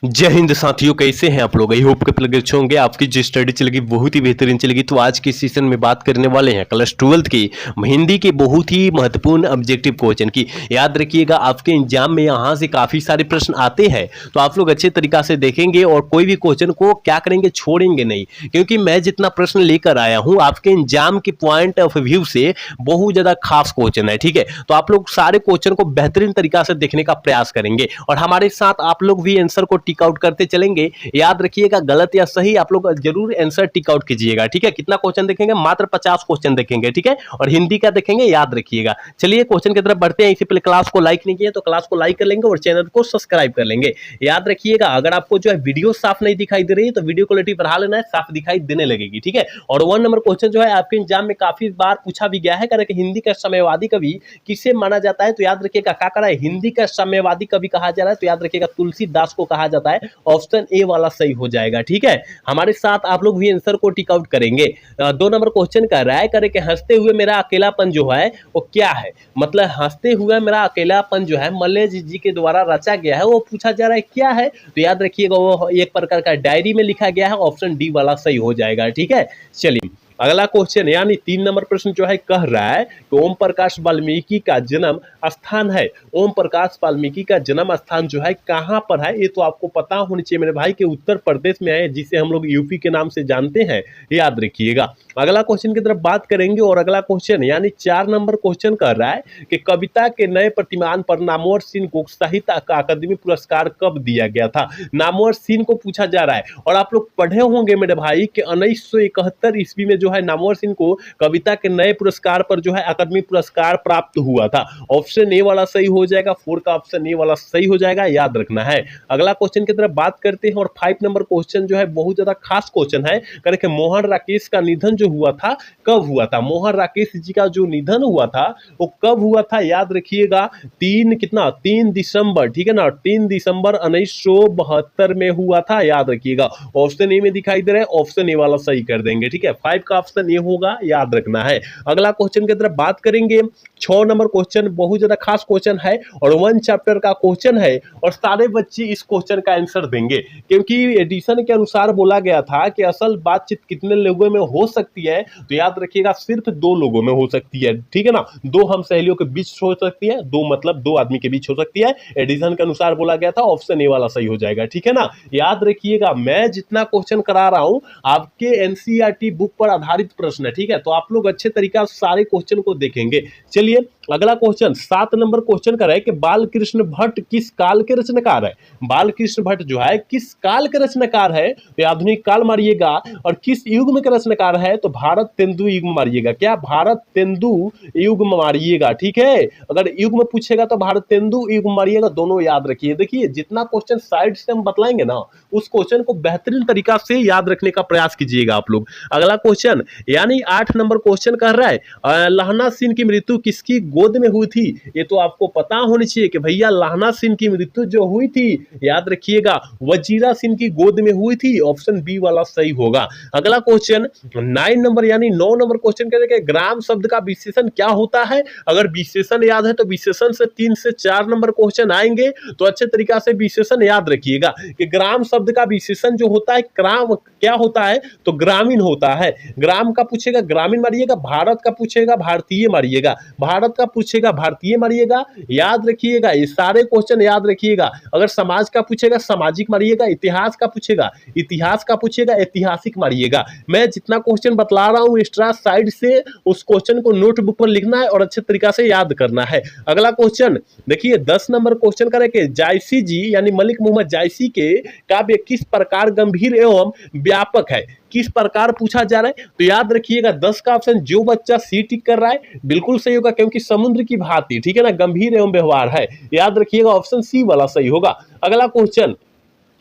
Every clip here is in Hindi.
जय हिंद साथियों, कैसे हैं आप लोग। आई होप के लगे अच्छे होंगे। आपकी जो स्टडी चलेगी बहुत ही बेहतरीन चलेगी। तो आज के सेशन में बात करने वाले हैं क्लास 12th की हिंदी के बहुत ही महत्वपूर्ण ऑब्जेक्टिव क्वेश्चन की। याद रखिएगा, आपके एग्जाम में यहाँ से काफी सारे प्रश्न आते हैं, तो आप लोग अच्छे तरीका से देखेंगे और कोई भी क्वेश्चन को क्या करेंगे, छोड़ेंगे नहीं। क्योंकि मैं जितना प्रश्न लेकर आया हूँ आपके एग्जाम के पॉइंट ऑफ व्यू से बहुत ज्यादा खास क्वेश्चन है, ठीक है। तो आप लोग सारे क्वेश्चन को बेहतरीन तरीका से देखने का प्रयास करेंगे और हमारे साथ आप लोग भी आंसर को टिक आउट करते चलेंगे। याद रखिएगा, गलत या सही आप लोग जरूर आंसर टिक आउट कीजिएगा, ठीक है। कितना क्वेश्चन देखेंगे, मात्र 50 क्वेश्चन देखेंगे, ठीक है। और हिंदी का देखेंगे, याद रखिएगा। चलिए क्वेश्चन की तरफ बढ़ते हैं। इससे पहले क्लास को लाइक नहीं किया तो क्लास को लाइक कर लेंगे और चैनल को सब्सक्राइब कर लेंगे। याद रखिएगा, अगर आपको जो है वीडियो साफ नहीं दिखाई दे रही है तो वीडियो क्वालिटी बढ़ा लेना है, साफ दिखाई देने लगेगी, ठीक है। और 1 नंबर क्वेश्चन जो है आपके एग्जाम में काफी बार पूछा भी गया है, कि हिंदी का साम्यवादी कवि किसे माना जाता है। तो याद रखिएगा, क्या करा है, हिंदी का साम्यवादी कवि कहा जा रहा है। तो याद रखिएगा, तुलसीदास को कहा जाता है। ऑप्शन ए वाला सही हो जाएगा, ठीक है। हमारे साथ आप लोग भी आंसर को टिक आउट करेंगे। 2 नंबर क्वेश्चन का राय करें कि हंसते हुए मेरा अकेलापन जो है वो क्या है। मतलब हंसते हुए मेरा अकेलापन जो है मल्लेश जी के द्वारा रचा गया है, वो पूछा जा रहा है क्या है। तो याद रखिएगा, वो एक प्रकार का डायरी में लिखा गया है। ऑप्शन डी वाला सही हो जाएगा, ठीक है। चलिए अगला क्वेश्चन, यानी 3 नंबर प्रश्न जो है कह रहा है कि ओम प्रकाश वाल्मीकि का जन्म स्थान है। ओम प्रकाश वाल्मीकि का जन्म स्थान जो है कहां पर है, ये तो आपको पता होनी चाहिए मेरे भाई, कि उत्तर प्रदेश में है, जिसे हम लोग यूपी के नाम से जानते हैं। याद रखिएगा। अगला क्वेश्चन की तरफ बात करेंगे और अगला क्वेश्चन यानी 4 नंबर क्वेश्चन कर रहा है कि कविता के नए प्रतिमान पर नामवर सिंह को साहित्य अकादमी पुरस्कार कब दिया गया था। नामवर सिंह को पूछा जा रहा है और आप लोग पढ़े होंगे मेरे भाई कि 1971 ईस्वी में जो है नामवर सिंह को कविता के नए पुरस्कार पर जो है अकादमी पुरस्कार प्राप्त हुआ था। ऑप्शन ए वाला सही हो जाएगा, 4 का ऑप्शन ए वाला सही हो जाएगा, याद रखना है। अगला क्वेश्चन की तरफ बात करते हैं और 5 नंबर क्वेश्चन जो है बहुत ज्यादा खास क्वेश्चन है, कि मोहन राकेश का निधन जो हुआ था कब हुआ था। मोहन राकेश जी का जो निधन हुआ था वो कब हुआ था, याद रखिएगा। 3 दिसंबर, ठीक है ना, 3 दिसंबर 1972 में हुआ था, याद रखिएगा। ऑप्शन ए में दिखाई दे रहा है, ऑप्शन ए वाला सही कर देंगे, ठीक है। 5 का ऑप्शन ए होगा, याद रखना है। अगला क्वेश्चन की तरफ बात करेंगे। 6 नंबर क्वेश्चन बहुत ज्यादा खास क्वेश्चन है और 1 चैप्टर का क्वेश्चन है और सारे बच्चे इस क्वेश्चन का आंसर देंगे, क्योंकि एडिशन के अनुसार बोला गया था कि असल बातचीत कितने लोगों में हो सकती है। तो याद रखिएगा, सिर्फ 2 लोगों में हो सकती है, ठीक है ना। 2 हम सहेलियों के बीच हो सकती है, 2 मतलब 2 आदमी के बीच हो सकती है। एडिशन के अनुसार बोला गया था, ऑप्शन ए वाला सही हो जाएगा, ठीक है ना। याद रखिएगा, मैं जितना क्वेश्चन करा रहा हूं आपके एनसीईआरटी बुक पर आधारित प्रश्न है, ठीक है। तो आप लोग अच्छे तरीका से सारे क्वेश्चन को देखेंगे। चलिए अगला क्वेश्चन 7 नंबर क्वेश्चन का है कि बाल कृष्ण भट्ट किस काल के रचनाकार है। बाल कृष्ण भट्ट जो है किस काल के रचनाकार है, तो आधुनिक काल मारिएगा। और किस युग में का रचनाकार है, तो भारत तेंदु युग में मारिएगा। क्या, भारत तेंदु युग में मारिएगा, ठीक है। अगर युग में पूछेगा तो भारत तेंदु युग में मारिएगा, दोनों याद रखिए। देखिए जितना क्वेश्चन साइड से हम बतलाएंगे ना, उस क्वेश्चन को बेहतरीन तरीका से याद रखने का प्रयास कीजिएगा आप लोग। अगला क्वेश्चन यानी 8 नंबर क्वेश्चन कर रहा है लहना सिंह की मृत्यु किसकी गोद में हुई थी। ये तो आपको पता होनी चाहिए कि भैया लहना सिंह की मृत्यु जो हुई थी, याद रखिएगा, वजीरा सिंह की गोद में हुई थी। ऑप्शन बी वाला सही होगा। अगला क्वेश्चन 9 नंबर यानी 9 नंबर क्वेश्चन कहते हैं ग्राम शब्द का विशेषण क्या होता है। अगर विशेषण याद है तो विशेषण से 3 से 4 नंबर क्वेश्चन आएंगे, तो अच्छे तरीका से विशेषण याद रखिएगा कि ग्राम शब्द का विशेषण जो होता है, ग्राम क्या होता है, तो ग्रामीण होता है। ग्राम का पूछेगा ग्रामीण मारिएगा, भारत का पूछेगा भारतीय मारिएगा, भारत का पूछेगा भारतीय मारिएगा, याद रखिएगा। ये सारे क्वेश्चन याद रखिएगा। अगर समाज का पूछेगा सामाजिक मारिएगा, इतिहास का पूछेगा इतिहास का पूछेगा ऐतिहासिक मारिएगा। मैं जितना क्वेश्चन बतला रहा हूं एक्स्ट्रा साइड से उस क्वेश्चन को नोटबुक पर लिखना है और अच्छे तरीका से याद करना है। अगला क्वेश्चन देखिए 10 नंबर क्वेश्चन करेंगे जायसी जी यानी मलिक मोहम्मद जायसी के काव्य किस प्रकार गंभीर एवं व्यापक है। किस प्रकार पूछा जा रहा है, तो याद रखिएगा 10 का ऑप्शन जो बच्चा सी टिक कर रहा है बिल्कुल सही होगा, क्योंकि समुद्र की भांति, ठीक है ना, गंभीर एवं व्यवहार है। याद रखिएगा, ऑप्शन सी वाला सही होगा। अगला क्वेश्चन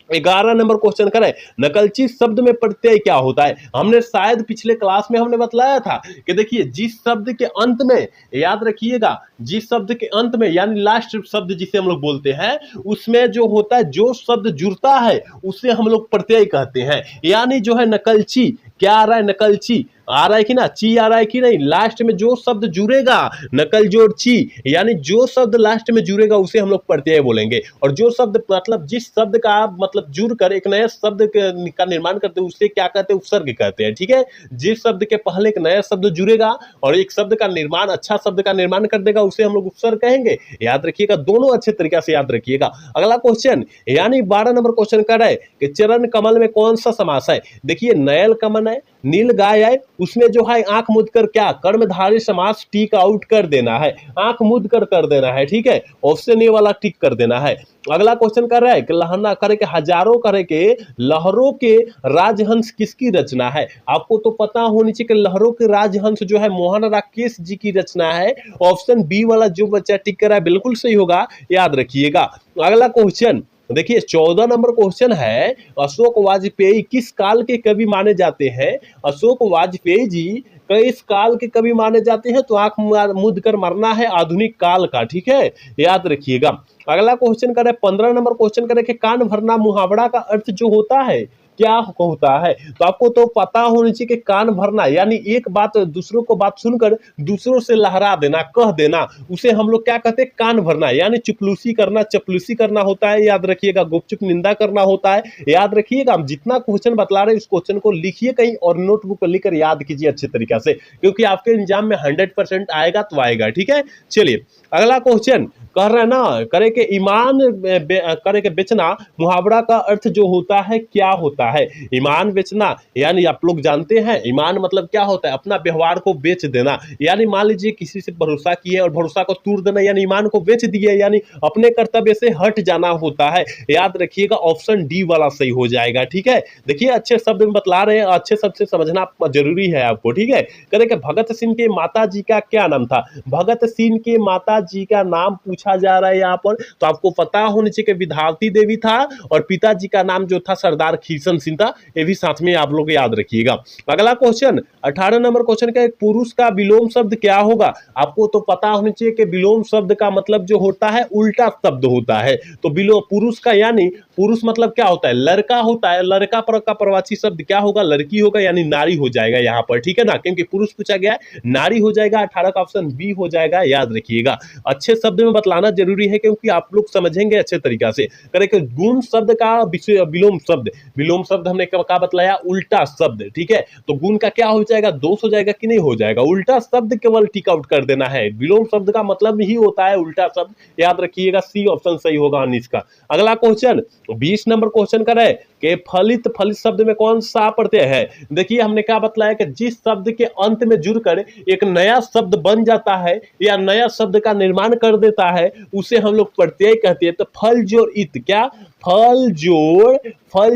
11 नंबर क्वेश्चन करें नकलची शब्द में प्रत्यय क्या होता है। हमने शायद पिछले क्लास में हमने बतलाया था कि देखिए जिस शब्द के अंत में, याद रखिएगा, जिस शब्द के अंत में यानी लास्ट शब्द जिसे हम लोग बोलते हैं, उसमें जो होता है, जो शब्द जुड़ता है उसे हम लोग प्रत्यय कहते हैं। यानी जो है नकलची, क्या आ रहा है, नकलची, आ रहा है कि ना, ची आ रहा है कि नहीं, लास्ट में जो शब्द जुड़ेगा, नकल जोड़ ची, यानी जो शब्द लास्ट में जुड़ेगा उसे हम लोग प्रत्यय बोलेंगे। और जो शब्द मतलब जिस शब्द का आप मतलब जुड़ कर एक नया शब्द का निर्माण करते हैं उसे क्या कहते हैं, उपसर्ग कहते हैं। ठीक है, जिस शब्द के पहले एक नया शब्द जुड़ेगा और एक शब्द का निर्माण, अच्छा शब्द का निर्माण कर देगा, उसे हम लोग उपसर्ग कहेंगे। याद रखिएगा, दोनों अच्छे तरीके से याद रखिएगा। अगला क्वेश्चन यानी 12 नंबर क्वेश्चन कर रहा है कि चरण कमल में कौन सा समास है। देखिए, नयल कमल है, नील गाय है, उसमें जो है आंख मूंद कर क्या कर्मधारय समास टिक आउट कर देना है, आंख मूंद कर देना है। ठीक है, ऑप्शन ए वाला टिक कर देना है। अगला क्वेश्चन कर रहा है कि लहना करे के हजारों करे के लहरों के राजहंस किसकी रचना है। आपको तो पता होनी चाहिए कि लहरों के राजहंस जो है मोहन राकेश जी की रचना है। ऑप्शन बी वाला जो बच्चा टिक कर रहा है बिल्कुल सही होगा, याद रखिएगा। अगला क्वेश्चन देखिए, 14 नंबर क्वेश्चन है, अशोक वाजपेयी किस काल के कवि माने जाते हैं। अशोक वाजपेयी जी किस काल के कवि माने जाते हैं, तो आंख मूंद कर मरना है, आधुनिक काल का। ठीक है, याद रखिएगा। अगला क्वेश्चन करें, 15 नंबर क्वेश्चन करें कि कान भरना मुहावरा का अर्थ जो होता है क्या होता है। तो आपको तो पता होनी चाहिए कि कान भरना यानी एक बात दूसरों को बात सुनकर दूसरों से लहरा देना, कह देना, उसे हम लोग क्या कहते हैं, कान भरना। यानी चुपलूसी करना, चपलूसी करना होता है, याद रखिएगा। गुपचुप निंदा करना होता है, याद रखिएगा। हम जितना क्वेश्चन बतला रहे हैं उस क्वेश्चन को लिखिए कहीं और नोटबुक पर लिखकर याद कीजिए अच्छे तरीके से, क्योंकि आपके एग्जाम में 100% आएगा तो आएगा। ठीक है, चलिए अगला क्वेश्चन कह रहे हैं ना, करे के ईमान करे के बेचना मुहावरा का अर्थ जो होता है क्या होता है। ईमान बेचना यानी आप लोग जानते हैं ईमान मतलब क्या होता है, अपना व्यवहार को बेच देना। यानी मान लीजिए किसी से भरोसा किए और भरोसा को तोड़ देना, यानी ईमान को बेच दिए, यानी अपने कर्तव्य से हट जाना होता है। याद रखिएगा, ऑप्शन डी वाला सही हो जाएगा। ठीक है, देखिए अच्छे शब्द में बतला रहे हैं, अच्छे शब्द से समझना जरूरी है आपको। ठीक है, करे के भगत सिंह के माता जी का क्या नाम था। भगत सिंह के माता जी का नाम पूछा जा रहा है यहाँ पर, तो आपको पता होनी चाहिए कि विधावती देवी था और पिताजी का नाम जो था सरदार खीसन सिंह था। ये भी साथ में आप लोग याद रखिएगा। अगला क्वेश्चन 18 नंबर क्वेश्चन का, एक पुरुष का विलोम शब्द क्या होगा। आपको तो पता होना चाहिए कि विलोम शब्द का मतलब जो होता है उल्टा शब्द होता है। तो विलोम पुरुष का यानी पुरुष मतलब क्या होता है, लड़का होता है। लड़का पर का प्रवाची शब्द क्या होगा, लड़की होगा, यानी नारी हो जाएगा यहाँ पर। ठीक है ना, क्योंकि पुरुष पूछा गया है, नारी हो जाएगा। 18 का ऑप्शन बी हो जाएगा, याद रखिएगा। अच्छे शब्द में बतलाना जरूरी है क्योंकि आप लोग समझेंगे अच्छे तरीका से। करेक्ट, गुण शब्द का विलोम शब्द, विलोम शब्द हमने क्या बतलाया, उल्टा शब्द। ठीक है, तो गुण का क्या हो जाएगा, दोष हो जाएगा कि नहीं हो जाएगा, उल्टा शब्द केवल टिक आउट कर देना है। विलोम शब्द का मतलब ही होता है उल्टा शब्द, याद रखिएगा। सी ऑप्शन सही होगा 19 का। अगला क्वेश्चन 20 नंबर क्वेश्चन का है कि फलित फलित शब्द में कौन सा प्रत्यय है। देखिए हमने क्या बतलाया कि जिस शब्द के अंत में जुड़कर एक नया शब्द बन जाता है या नया शब्द का निर्माण कर देता है उसे हम लोग प्रत्यय कहते हैं। तो फल जोड़ इत, क्या फल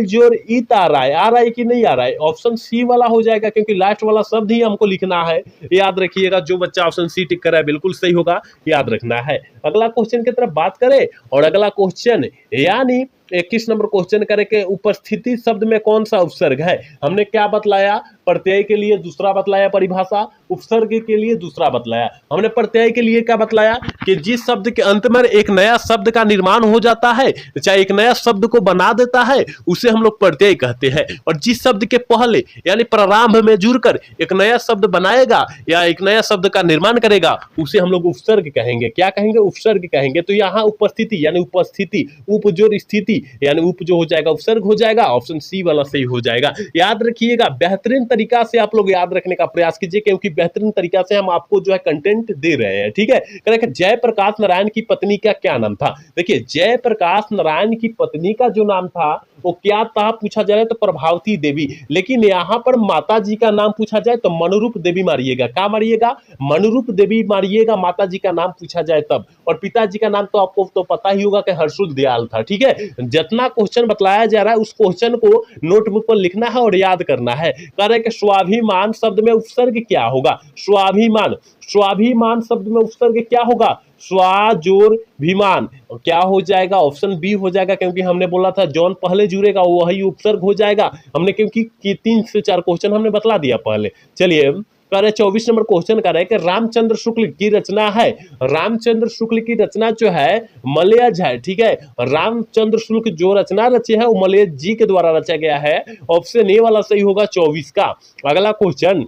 जोड़ इत आ रहा है कि नहीं आ रहा है, ऑप्शन सी वाला हो जाएगा क्योंकि लास्ट वाला शब्द ही हमको लिखना है। याद रखिएगा, जो बच्चा ऑप्शन सी टिक कर रहा है बिल्कुल सही होगा, याद रखना है। अगला क्वेश्चन की तरफ बात करें, और अगला क्वेश्चन यानी 21 नंबर क्वेश्चन करें कि उपस्थिति शब्द में कौन सा उपसर्ग है। हमने क्या बतलाया, प्रत्यय के लिए दूसरा बतलाया परिभाषा, उपसर्ग के लिए दूसरा बतलाया। हमने प्रत्यय के लिए क्या बतलाया कि जिस शब्द के अंत में एक नया शब्द का निर्माण हो जाता है, चाहे एक नया शब्द को बना देता है, उसे हम लोग प्रत्यय कहते हैं। और जिस शब्द के पहले यानी प्रारंभ में जुड़कर एक नया शब्द बनाएगा या एक नया शब्द का निर्माण करेगा उसे हम लोग उपसर्ग कहेंगे। क्या कहेंगे, उपसर्ग कहेंगे। तो यहाँ उपस्थिति यानी उपस्थिति, उप जोड़ स्थिति यानी उप जो हो जाएगा उपसर्ग हो जाएगा, ऑप्शन सी वाला सही हो जाएगा। याद रखिएगा, बेहतरीन तरीका से आप लोग याद रखने का प्रयास कीजिए क्योंकि बेहतरीन तरीका से हम आपको जो है कंटेंट दे रहे हैं। ठीक है, करेक्ट। जयप्रकाश नारायण की पत्नी का क्या नाम था। देखिए जयप्रकाश नारायण की पत्नी का जो नाम था वो क्या था पूछा जाए तो प्रभावती देवी, लेकिन यहाँ पर माता जी का नाम पूछा जाए तो मनुरूप देवी मारिएगा। क्या मारिएगा, मनुरूप देवी मारिएगा, माता जी का नाम पूछा जाए तब। और पिताजी का नाम तो आपको तो पता ही होगा कि हर्षुल दयाल था। ठीक है, जितना क्वेश्चन बतलाया जा रहा है उस क्वेश्चन को नोटबुक पर लिखना है और याद करना है। कह रहे कि स्वाभिमान शब्द में उपसर्ग क्या होगा। स्वाभिमान, स्वाभिमान शब्द में उपसर्ग क्या होगा, स्वा जोर भिमान, क्या हो जाएगा, ऑप्शन बी हो जाएगा क्योंकि हमने बोला था जॉन पहले जुड़ेगा वही उपसर्ग हो जाएगा। हमने क्योंकि 3 से 4 क्वेश्चन हमने बतला दिया पहले। चलिए कह रहे 24 नंबर क्वेश्चन कर रहे हैं कि रामचंद्र शुक्ल की रचना है। रामचंद्र शुक्ल की रचना जो है मलयज है। ठीक है, रामचंद्र शुक्ल जो रचना रचे है वो मलयज जी के द्वारा रचा गया है। ऑप्शन ए वाला सही होगा 24 का। अगला क्वेश्चन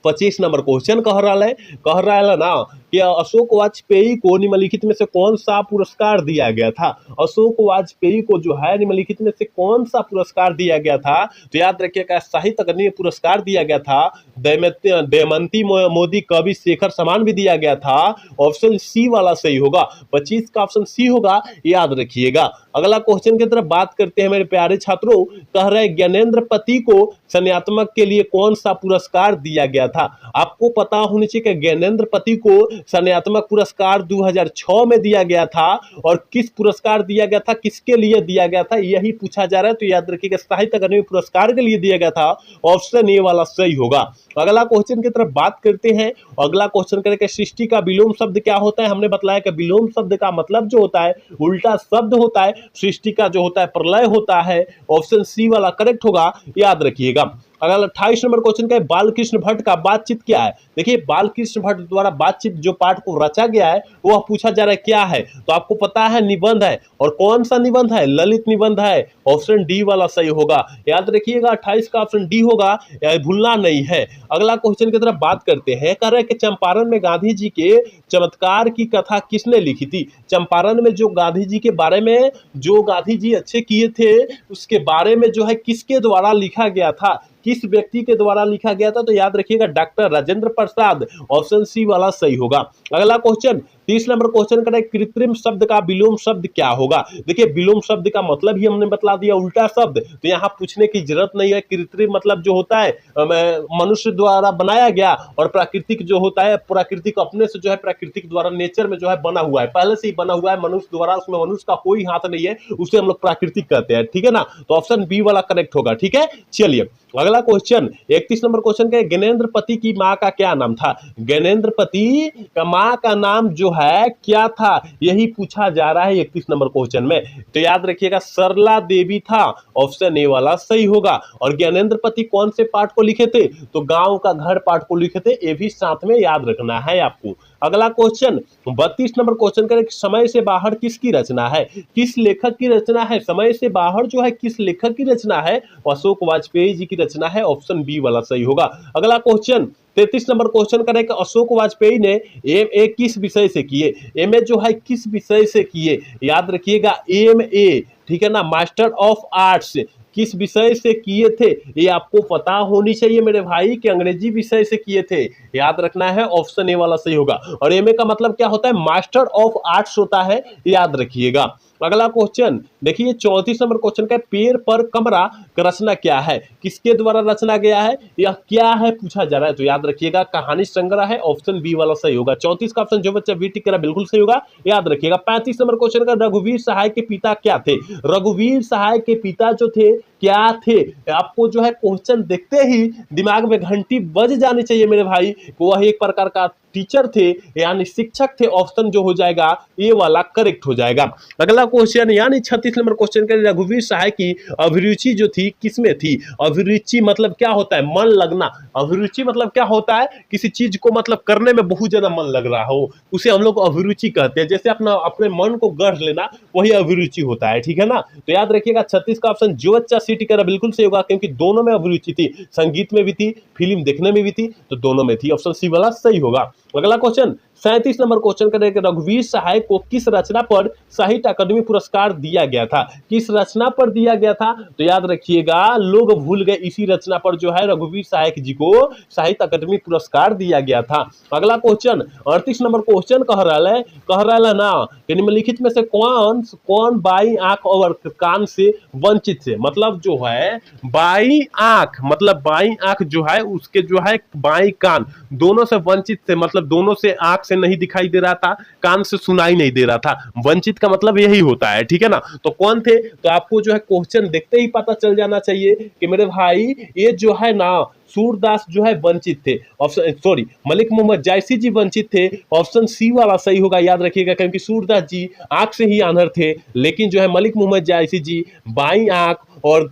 25 नंबर क्वेश्चन कह रहा है ना कि अशोक वाजपेयी को निम्नलिखित में से कौन सा पुरस्कार दिया गया था। अशोक वाजपेयी को जो है निम्नलिखित में से कौन सा पुरस्कार दिया गया था, तो याद रखिएगा साहित्य अकादमी पुरस्कार दिया गया था, दमयंती मोदी कवि शेखर सम्मान भी दिया गया था। ऑप्शन सी वाला सही होगा, 25 का ऑप्शन सी होगा, याद रखिएगा। अगला क्वेश्चन की तरफ बात करते हैं मेरे प्यारे छात्रों। कह रहे ज्ञानेंद्र पति को संज्ञानात्मक के लिए कौन सा पुरस्कार दिया गया था। आपको पता होनी चाहिए कि ज्ञानेंद्र पति को संज्ञानात्मक पुरस्कार 2006 में दिया गया था, और किस पुरस्कार दिया गया था, किसके लिए दिया गया था, यही पूछा जा रहा है। तो याद रखिएगा साहित्य अकादमी पुरस्कार के लिए दिया गया था, ऑप्शन ए वाला सही होगा। अगला क्वेश्चन की तरफ बात करते हैं। अगला क्वेश्चन करेंगे सृष्टि का विलोम शब्द क्या होता है। हमने बताया कि विलोम शब्द का मतलब जो होता है उल्टा शब्द होता है, सृष्टि का जो होता है प्रलय होता है। ऑप्शन सी वाला करेक्ट होगा, याद रखिएगा। अगला 28 नंबर क्वेश्चन का है बालकृष्ण भट्ट का बातचीत क्या है। देखिए बालकृष्ण भट्ट द्वारा बातचीत जो पाठ को रचा गया है वह पूछा जा रहा है क्या है, तो आपको पता है निबंध है, और कौन सा निबंध है, ललित निबंध है। ऑप्शन डी वाला सही होगा, याद रखिएगा 28 का ऑप्शन डी होगा, भूलना नहीं है। अगला क्वेश्चन की तरफ बात करते हैं। कह रहे हैं कि चंपारण में गांधी जी के चमत्कार की कथा किसने लिखी थी। चंपारण में जो गांधी जी के बारे में जो गांधी जी अच्छे किए थे उसके बारे में जो है किसके द्वारा लिखा गया था, किस व्यक्ति के द्वारा लिखा गया था, तो याद रखिएगा doctor Rajendra Prasad. Option C वाला सही होगा। अगला क्वेश्चन 30 नंबर क्वेश्चन का कृत्रिम शब्द का विलोम शब्द क्या होगा। देखिए विलोम शब्द का मतलब ही हमने बतला दिया, उल्टा शब्द, तो यहाँ पूछने की जरूरत नहीं है। कृत्रिम मतलब जो होता है मनुष्य द्वारा बनाया गया, और प्राकृतिक जो होता है प्राकृतिक अपने से जो है प्राकृतिक द्वारा नेचर में जो है बना हुआ है, पहले से ही बना हुआ है मनुष्य द्वारा, उसमें मनुष्य का कोई हाथ नहीं है, उसे हम लोग प्राकृतिक कहते हैं, ठीक है ना। तो ऑप्शन बी वाला करेक्ट होगा, ठीक है। चलिए अगला क्वेश्चन 31 नंबर क्वेश्चन का ज्ञानेंद्र पति की मां का क्या नाम था। ज्ञानेंद्र पति का मां का नाम जो है क्या था, यही पूछा जा रहा है 31 नंबर क्वेश्चन में। तो याद रखिएगा सरला देवी था, ऑप्शन ए वाला सही होगा। और ज्ञानेंद्र पति कौन से पाठ को लिखे थे, तो गांव का घर पाठ को लिखे थे, ये भी साथ में याद रखना है आपको। अगला क्वेश्चन 32 नंबर क्वेश्चन करें समय से बाहर किसकी रचना है, किस लेखक की रचना है। समय से बाहर जो है किस लेखक की रचना है, अशोक वाजपेयी जी की रचना है, ऑप्शन बी वाला सही होगा। अगला क्वेश्चन 33 नंबर क्वेश्चन करें कि अशोक वाजपेयी ने एमए किस विषय से किए। एमए जो है किस विषय से किए, याद रखिएगा एमए, ठीक है ना, मास्टर ऑफ आर्ट्स किस विषय से किए थे, ये आपको पता होनी चाहिए मेरे भाई कि अंग्रेजी विषय से किए थे, याद रखना है, ऑप्शन ए वाला सही होगा। और एमए का मतलब क्या होता है, मास्टर ऑफ आर्ट्स होता है, याद रखिएगा। अगला क्वेश्चन देखिए 34 नंबर क्वेश्चन का पेड़ पर कमरा का रचना क्या है, किसके द्वारा रचना गया है, यह क्या है पूछा जा रहा है, तो याद रखिएगा कहानी संग्रह है, ऑप्शन बी वाला सही होगा। 34 का ऑप्शन जो बच्चा बी टिक करा बिल्कुल सही होगा, याद रखिएगा। 35 नंबर क्वेश्चन का रघुवीर सहाय के पिता क्या थे। रघुवीर सहाय के पिता जो थे क्या थे, आपको जो है क्वेश्चन देखते ही दिमाग में घंटी बज जानी चाहिए मेरे भाई, वह एक प्रकार का टीचर थे यानी शिक्षक थे, ऑप्शन जो हो जाएगा ये वाला करेक्ट हो जाएगा। अगला क्वेश्चन यानी 36 नंबर क्वेश्चन का रघुवीर सहाय की अभिरुचि जो थी किसमें थी। अभिरुचि मतलब क्या होता है, मन लगना। अभिरुचि मतलब क्या होता है, किसी चीज को मतलब करने में बहुत ज्यादा मन लग रहा हो, उसे हम लोग अभिरुचि कहते हैं। जैसे अपने मन को गढ़ लेना वही अभिरुचि होता है, ठीक है ना। तो याद रखिएगा 36 का ऑप्शन जो बच्चा सी टिक करा बिल्कुल सही होगा, क्योंकि दोनों में अभिरुचि थी, संगीत में भी थी, फिल्म देखने में भी थी, तो दोनों में थी, ऑप्शन सी वाला सही होगा। अगला क्वेश्चन 37 नंबर क्वेश्चन करेंगे रघुवीर सहाय को किस रचना पर साहित्य अकादमी पुरस्कार दिया गया था। किस रचना पर दिया गया था, तो याद रखिएगा लोग भूल गए, इसी रचना पर जो है रघुवीर सहाय जी को साहित्य अकादमी पुरस्कार दिया गया था। अगला क्वेश्चन 38 नंबर क्वेश्चन कह रहा है ना कि निम्नलिखित में से कौन बाई आंख और कान से वंचित से, मतलब जो है बाई आंख मतलब बाई आंख जो है उसके जो है बाई कान दोनों से वंचित थे, मतलब दोनों से आंख से नहीं दिखाई दे रहा था, कान से सुनाई नहीं दे रहा था, वंचित का मतलब यही होता है, ठीक है ना। तो कौन थे, तो आपको जो है क्वेश्चन देखते ही पता चल जाना चाहिए कि मेरे भाई ये जो है ना सूरदास जो है वंचित थे, ऑप्शन सॉरी मलिक मोहम्मद जायसी जी वंचित थे, ऑप्शन सी वाला सही होगा, याद रखिएगा, क्योंकि सूरदास जी आंख से ही आंधर थे, लेकिन जो है मलिक मोहम्मद जायसी जी बाई आंख और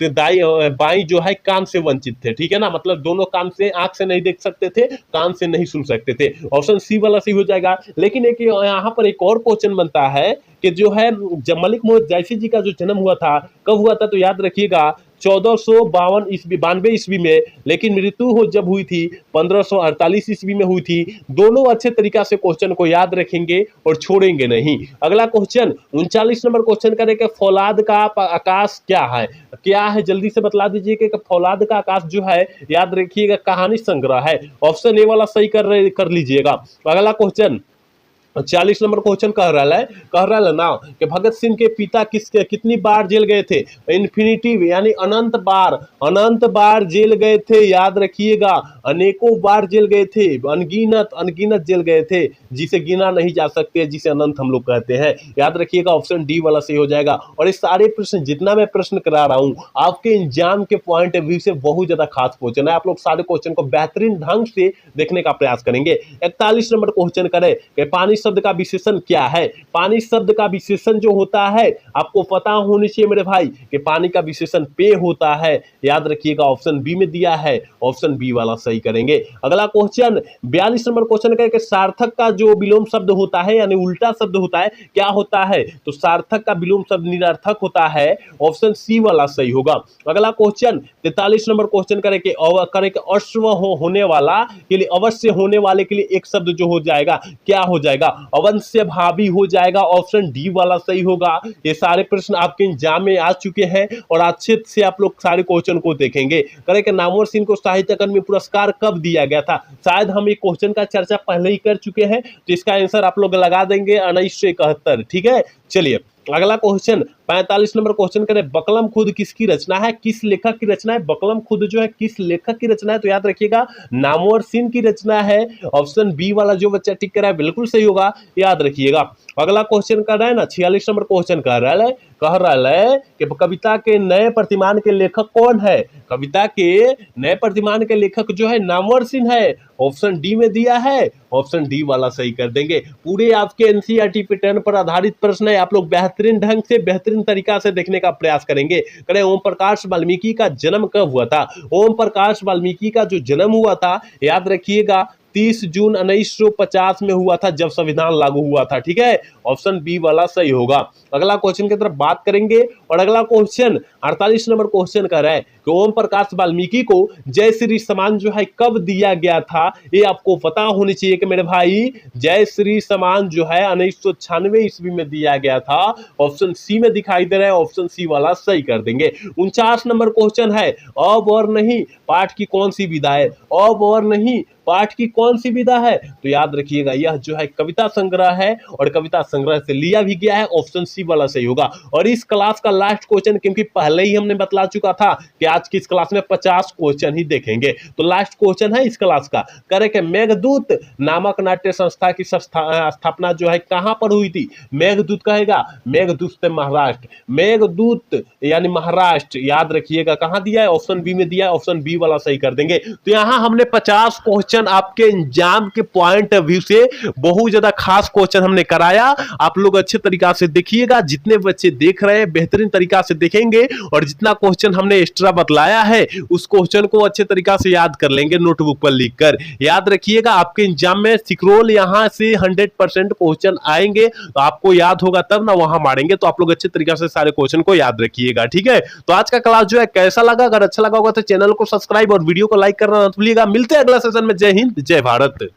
बाई जो है कान से वंचित थे, ठीक है ना, मतलब दोनों कान से आंख से नहीं देख सकते थे, कान से नहीं सुन सकते थे, ऑप्शन सी वाला सही हो जाएगा। लेकिन एक यहाँ पर एक और क्वेश्चन बनता है कि जो है जब मलिक मोहम्मद जायसी जी का जो जन्म हुआ था कब हुआ था, तो याद रखिएगा 1452 ईस्वी 92 ईस्वी में, लेकिन मृत्यु हो जब हुई थी 1548 ईस्वी में हुई थी। दोनों अच्छे तरीका से क्वेश्चन को याद रखेंगे और छोड़ेंगे नहीं। अगला क्वेश्चन 39 नंबर क्वेश्चन करेंगे, फौलाद का आकाश क्या है? क्या है जल्दी से बतला दीजिए कि फौलाद का आकाश जो है, याद रखिएगा कहानी संग्रह है। ऑप्शन ए वाला सही कर लीजिएगा। अगला क्वेश्चन 40 नंबर क्वेश्चन कह रहा है ना कि भगत सिंह के पिता कितनी बार जेल गए थे? इन्फिनिटिव यानी अनंत बार जेल गए थे, याद रखिएगा। अनेकों बार जेल गए थे, अनगिनत जेल गए थे, जिसे गिना नहीं जा सकते, जिसे अनंत हम लोग कहते हैं। याद रखिएगा ऑप्शन डी वाला सही हो जाएगा। और इस सारे प्रश्न जितना मैं प्रश्न करा रहा हूं, आपके एग्जाम के पॉइंट ऑफ व्यू से बहुत ज्यादा खास क्वेश्चन है। आप लोग सारे क्वेश्चन को बेहतरीन ढंग से देखने का प्रयास करेंगे। 41 नंबर क्वेश्चन करें कि पानी शब्द का विशेषण क्या है? पानी शब्द का विशेषण जो होता है, आपको पता होनी चाहिए मेरे भाई कि पानी का विशेषण पेय होता है। याद रखिएगा ऑप्शन बी में दिया है, ऑप्शन बी वाला सही करेंगे। अगला क्वेश्चन 42 नंबर क्वेश्चन है कि सार्थक का जो विलोम शब्द होता है यानी उल्टा शब्द होता है, क्या होता है? तो सार्थक का विलोम शब्द निरर्थक होता है, ऑप्शन सी वाला सही होगा। अगला क्वेश्चन 43 नंबर क्वेश्चन करें कि अश्व होने वाला के लिए, अवश्य होने वाले के लिए एक शब्द जो हो जाएगा, क्या हो जाएगा? अवश्य भावी हो जाएगा, ऑप्शन डी वाला सही होगा। ये सारे प्रश्न आपके एग्जाम में आ चुके हैं और अच्छे से आप लोग सारे क्वेश्चन को देखेंगे। करें कि नामवर सिंह को साहित्य अकादमी पुरस्कार कब दिया गया था? शायद हम एक क्वेश्चन का चर्चा पहले ही कर चुके हैं, तो इसका आंसर आप लोग लगा देंगे 1971। ठीक है, चलिए अगला क्वेश्चन 45 नंबर क्वेश्चन करें, बकलम खुद किसकी रचना है? किस लेखक की रचना है? बकलम खुद जो है किस लेखक की रचना है? तो याद रखिएगा नामवर सिंह की रचना है, ऑप्शन बी वाला जो बच्चा टिक कर रहा है बिल्कुल सही होगा, याद रखिएगा। अगला क्वेश्चन कर रहा है ना 46 नंबर क्वेश्चन कह रहा है कि कविता के नए प्रतिमान के लेखक कौन है? कविता के नए प्रतिमान के लेखक जो है नामवर सिंह है, ऑप्शन डी में दिया है, ऑप्शन डी वाला सही कर देंगे। पूरे आपके एनसीईआरटी पैटर्न पर आधारित प्रश्न है, आप लोग बेहतरीन ढंग से बेहतरीन तरीका से देखने का प्रयास करेंगे। करें ओम प्रकाश वाल्मीकि का जन्म कब हुआ था? ओम प्रकाश वाल्मीकि का जो जन्म हुआ था, याद रखिएगा 30 जून 1950 में हुआ था, जब संविधान लागू हुआ था। ठीक है, ऑप्शन बी वाला सही होगा। अगला क्वेश्चन की तरफ बात करेंगे और अगला क्वेश्चन 48 नंबर क्वेश्चन कर रहा है कि ओम प्रकाश वाल्मीकि को जय श्री सम्मान जो है कब दिया गया था? ये आपको पता होनी चाहिए कि मेरे भाई जय श्री सम्मान जो है 1996 ईस्वी में दिया गया था, ऑप्शन सी में दिखाई दे रहा है, ऑप्शन सी वाला सही कर देंगे। 49 नंबर क्वेश्चन है, अब और नहीं पाठ की कौन सी विधा है? अब और नहीं पाठ की कौन सी विधा है? तो याद रखिएगा यह जो है कविता संग्रह है और कविता संग्रह से लिया भी गया है, ऑप्शन सी वाला सही होगा। और इस क्लास का लास्ट क्वेश्चन, क्योंकि पहले ही हमने बतला चुका था कि आज की इस क्लास में 50 क्वेश्चन ही देखेंगे, तो लास्ट क्वेश्चन है इस क्लास का, करे कि मेघदूत नामक नाट्य संस्था की स्थापना जो है कहां पर हुई थी? मेघदूत कहेगा, मेघदूत महाराष्ट्र, मेघदूत यानी महाराष्ट्र, याद रखिएगा कहां दिया है? ऑप्शन बी में दिया है, ऑप्शन बी वाला सही कर देंगे। तो यहां हमने 50 क्वेश्चन आपके एग्जाम के पॉइंट ऑफ व्यू से बहुत ज्यादा खास क्वेश्चन हमने कराया। आप लोग अच्छे तरीका से देखिएगा, जितने बच्चे देख रहे हैं बेहतरीन तरीका से देखेंगे और जितना क्वेश्चन हमने एक्स्ट्रा बतलाया है उस क्वेश्चन को अच्छे तरीका से याद कर लेंगे नोटबुक पर लिखकर। याद रखिएगा आपके एग्जाम में सिक्रोल यहां से 100% क्वेश्चन आएंगे, तो आपको याद होगा तब ना वहां मारेंगे, तो आप लोग अच्छे तरीके से सारे क्वेश्चन को याद रखिएगा। ठीक है, तो आज का क्लास जो है कैसा लगा? अगर अच्छा लगा होगा तो चैनल को सब्सक्राइब और वीडियो को लाइक करना मत भूलिएगा। मिलते हैं अगला सेशन में। जय हिंद, जय भारत।